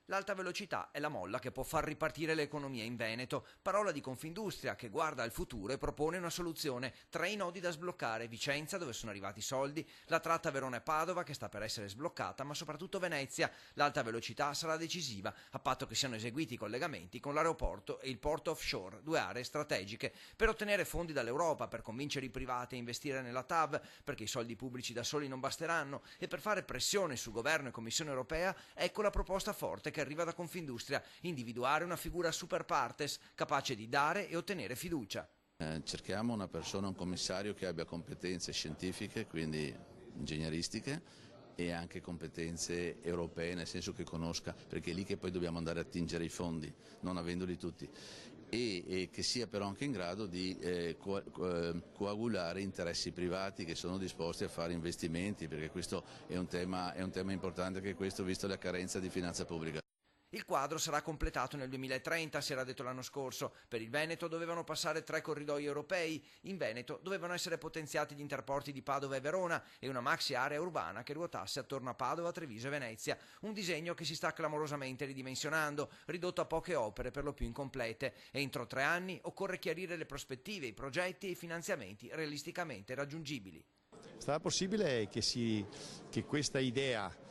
L'alta velocità è la molla che può far ripartire l'economia in Veneto. Parola di Confindustria che guarda al futuro e propone una soluzione. 3 i nodi da sbloccare: Vicenza, dove sono arrivati i soldi, la tratta Verona e Padova, che sta per essere sbloccata, ma soprattutto Venezia. L'alta velocità sarà decisiva, a patto che siano eseguiti i collegamenti con l'aeroporto e il porto offshore, 2 aree strategiche, per ottenere fondi dall'Europa, per convincere i privati a investire nella TAV, perché i soldi pubblici da soli non basteranno, e per fare pressione su governo e Commissione europea. Ecco la proposta forte che arriva da Confindustria: individuare una figura super partes capace di dare e ottenere fiducia. Cerchiamo una persona, un commissario che abbia competenze scientifiche, quindi ingegneristiche, e anche competenze europee, nel senso che conosca, perché è lì che poi dobbiamo andare a attingere i fondi, non avendoli tutti, e che sia però anche in grado di coagulare interessi privati che sono disposti a fare investimenti, perché questo è un tema importante, anche questo, visto la carenza di finanza pubblica. Il quadro sarà completato nel 2030, si era detto l'anno scorso. Per il Veneto dovevano passare 3 corridoi europei, in Veneto dovevano essere potenziati gli interporti di Padova e Verona e una maxi area urbana che ruotasse attorno a Padova, Treviso e Venezia. Un disegno che si sta clamorosamente ridimensionando, ridotto a poche opere per lo più incomplete. Entro 3 anni occorre chiarire le prospettive, i progetti e i finanziamenti realisticamente raggiungibili. Sarà possibile che questa idea,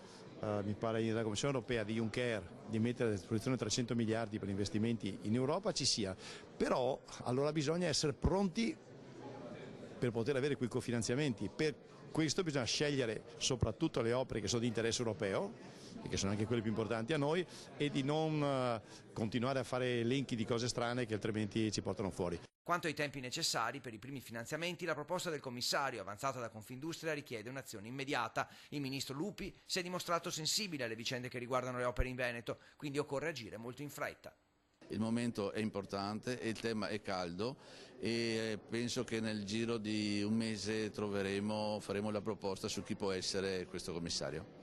mi pare della Commissione europea, di Juncker, di mettere a disposizione 300 miliardi per investimenti in Europa, ci sia, però allora bisogna essere pronti per poter avere quei cofinanziamenti. Per questo bisogna scegliere soprattutto le opere che sono di interesse europeo, e che sono anche quelle più importanti a noi, e di non continuare a fare elenchi di cose strane che altrimenti ci portano fuori. Quanto ai tempi necessari per i primi finanziamenti, la proposta del commissario avanzata da Confindustria richiede un'azione immediata. Il ministro Lupi si è dimostrato sensibile alle vicende che riguardano le opere in Veneto, quindi occorre agire molto in fretta. Il momento è importante e il tema è caldo, e penso che nel giro di un mese faremo la proposta su chi può essere questo commissario.